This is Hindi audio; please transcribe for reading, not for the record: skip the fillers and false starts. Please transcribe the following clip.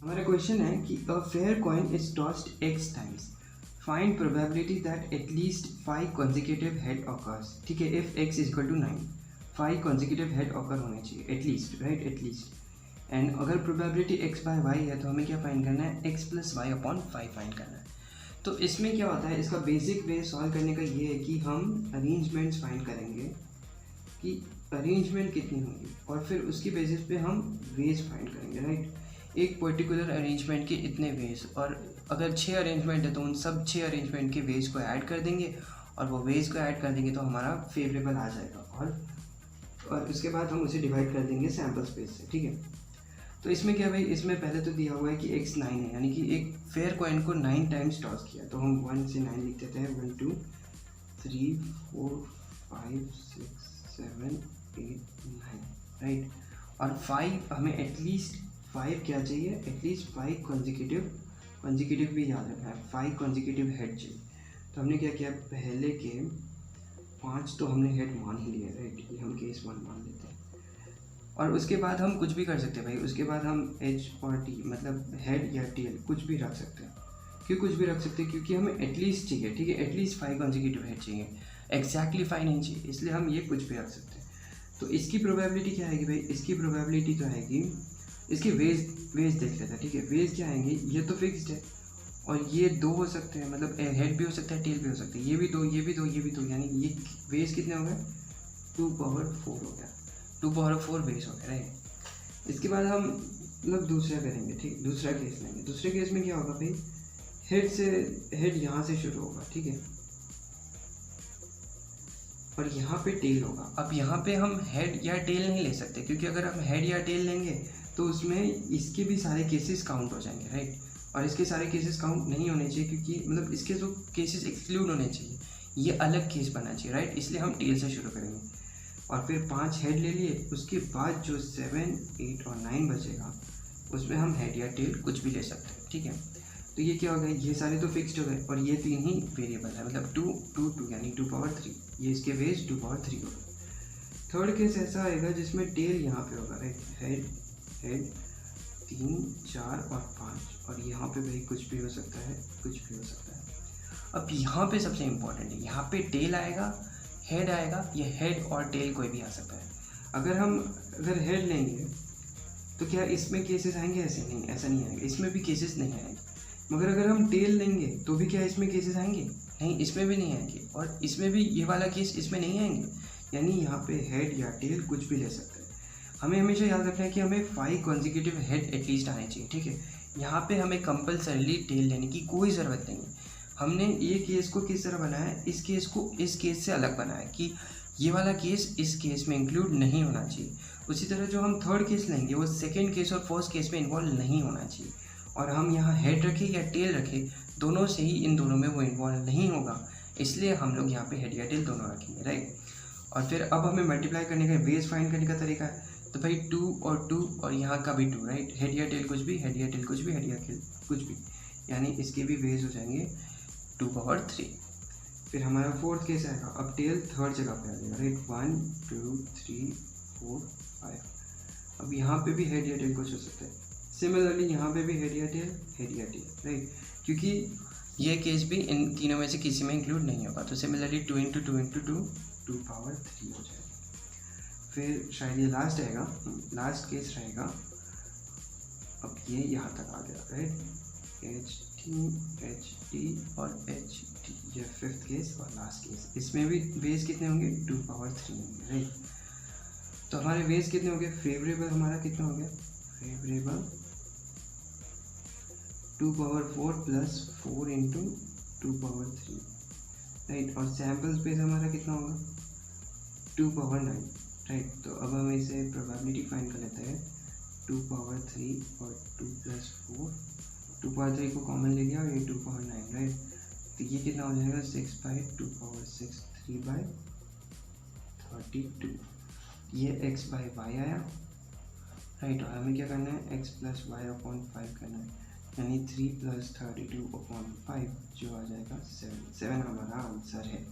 हमारा क्वेश्चन है कि a fair coin is tossed x times, find probability that at least 5 consecutive head occurs. ठीक है, if x is equal to 9, 5 consecutive head occur होने चाहिए एटलीस्ट, राइट, एटलीस्ट। एंड अगर प्रोबेबिलिटी x बाय y है तो हमें क्या फाइंड करना है, x plus y upon 5 find करना है। तो इसमें क्या होता है, इसका बेसिक वे सॉल्व करने का ये है कि हम अरेंजमेंट्स फाइंड करेंगे कि अरेंजमेंट कितनी होंगी और फिर उसकी बेसिस पे हम वेज फाइंड करेंगे, राइट। एक पर्टिकुलर अरेंजमेंट के इतने वेज, और अगर 6 अरेंजमेंट है तो उन सब 6 अरेंजमेंट के वेज को ऐड कर देंगे और वो वेज को ऐड कर देंगे तो हमारा फेवरेबल आ जाएगा। और उसके बाद हम उसे डिवाइड कर देंगे सैम्पल स्पेस से, ठीक है। तो इसमें क्या भाई, इसमें पहले तो दिया हुआ है कि x 9 है, यानी कि एक फेयर कॉइन को 9 टाइम्स टॉस किया, तो हम 1 से 9 लिख देते हैं, 1 2 3 4 5 6 7 8 9, राइट। और 5 हमें एटलीस्ट 5 क्या चाहिए, एटलीस्ट 5 कॉन्जिक्यूटिव भी याद रखना है, 5 कॉन्जिक्यूटिव हेड चाहिए। तो हमने क्या किया, पहले के 5 तो हमने हेड मान ही लिए, राइट, ये हम केस 1 मान लेते हैं। और उसके बाद हम कुछ भी कर सकते हैं भाई, उसके बाद हम एच और टी मतलब हेड या टेल कुछ भी रख सकते हैं। क्यों कुछ भी रख सकते हैं, क्योंकि हमें एटलीस्ट चाहिए, ठीक है, एटलीस्ट 5 कॉन्जिक्यूटिव हेड चाहिए, एग्जैक्टली 5 नहीं चाहिए, इसलिए हम ये कुछ भी रख सकते हैं। तो इसकी प्रोबेबिलिटी क्या आएगी भाई, इसकी प्रोबेबिलिटी तो आएगी, इसके वेज देख लेते हैं, ठीक है। वेज क्या आएंगे, ये तो फिक्स्ड है और ये 2 हो सकते हैं, मतलब हेड भी हो सकता है, टेल भी हो सकता है, ये भी 2 ये भी 2 ये भी 2, यानी ये वेज कितने हो गए, 2 पावर 4 हो गया, 2 पावर 4 वेज हो गया, राइट। इसके बाद हम मतलब दूसरा करेंगे, ठीक, दूसरा केस लेंगे। दूसरे केस में क्या होगा भाई, हेड यहाँ से शुरू होगा, ठीक है, और यहाँ पे टेल होगा। अब यहाँ पे हम हेड या टेल नहीं ले सकते, क्योंकि अगर हम हेड या टेल लेंगे तो उसमें इसके भी सारे केसेस काउंट हो जाएंगे, राइट। और इसके सारे केसेस काउंट नहीं होने चाहिए, क्योंकि मतलब इसके जो केसेस एक्सक्लूड होने चाहिए, ये अलग केस बनना चाहिए, राइट। इसलिए हम टेल से शुरू करेंगे और फिर 5 हेड ले लिए। उसके बाद जो 7 8 और 9 बचेगा उसमें हम हेड या टेल कुछ भी ले सकते हैं, ठीक है। तो ये क्या हो गया, ये सारे तो फिक्स्ड हो गए और ये 3 ही वेरिएबल है, मतलब 2 2 2 यानी 2 पावर 3, ये इसके वेज 2 पावर 3 हो गए। थर्ड केस ऐसा आएगा जिसमें टेल यहाँ पे होगा, राइट, हेड 3 4 और 5, और यहाँ पे भाई कुछ भी हो सकता है, कुछ भी हो सकता है। अब यहाँ पे सबसे इम्पोर्टेंट है, यहाँ पे टेल आएगा, हेड आएगा, ये हेड और टेल कोई भी आ सकता है। अगर हेड लेंगे तो क्या इसमें केसेस आएंगे, ऐसे नहीं, ऐसा नहीं आएगा, इसमें भी केसेस नहीं आएंगे। मगर अगर हम टेल लेंगे तो भी क्या इसमें केसेस आएंगे, नहीं, इसमें भी नहीं आएंगे, और इसमें भी ये वाला केस इसमें नहीं आएंगे, यानी यहाँ पे हेड या टेल कुछ भी ले सकते हैं। हमें हमेशा याद रखना है कि हमें 5 कॉन्जिक्यूटिव हेड एटलीस्ट आने चाहिए, ठीक है। यहाँ पे हमें कंपल्सरीली टेल लेने की कोई ज़रूरत नहीं है। हमने ये केस को किस तरह बनाया है, इस केस को इस केस से अलग बनाया कि ये वाला केस इस केस में इंक्लूड नहीं होना चाहिए। उसी तरह जो हम थर्ड केस लेंगे वो सेकेंड केस और फर्स्ट केस में इन्वॉल्व नहीं होना चाहिए, और हम यहाँ हेड रखें या टेल रखें, दोनों से ही इन दोनों में वो इन्वॉल्व नहीं होगा, इसलिए हम लोग यहाँ पे हेड या टेल दोनों रखेंगे, राइट। और फिर अब हमें मल्टीप्लाई करने का, वेज फाइंड करने का तरीका है, तो भाई 2 और 2 और यहाँ का भी 2, राइट, हेड या टेल कुछ भी, हेड या टेल कुछ भी, हेड या टेल कुछ भी, यानी इसके भी वेज हो जाएंगे 2 पावर 3। फिर हमारा फोर्थ केस आएगा, अब टेल थर्ड जगह पे आ जाएगा, राइट, 1 2 3 4 5। अब यहाँ पे भी हेड या टेल कुछ हो सकता है, सिमिलरली यहाँ पे भी हेड या टेल, राइट, क्योंकि ये केस भी इन तीनों में से किसी में इंक्लूड नहीं होगा, तो सिमिलरली 2 × 2 × 2 2 पावर 3 हो जाएगा। फिर शायद ये लास्ट आएगा, लास्ट केस रहेगा, अब ये यहाँ तक आ गया, राइट, एच टी और एच टी, ये फिफ्थ केस और लास्ट केस। इसमें भी वेज कितने होंगे, 2 पावर 3 होंगे, राइट। तो हमारे वेज कितने हो गए, फेवरेबल हमारा कितना हो गया, favourable 2 power 4 plus 4 × 2 power 3, right. और सैम्पल स्पेस हमारा कितना होगा, 2 पावर 9, राइट। तो अब हम इसे प्रोबेबिलिटी फाइंड कर लेते हैं, 2 पावर 3 और 2 प्लस 4, 2 पावर 3 को कॉमन ले लिया और ये 2 पावर 9, राइट। तो ये कितना हो जाएगा, 6/2 पावर 6, 3/32। ये x बाई वाई आया, राइट। और हमें क्या करना है, x प्लस वाई अपॉन 5 करना है, यानी 3 + 32/5 जो आ जाएगा 7 हमारा आंसर है।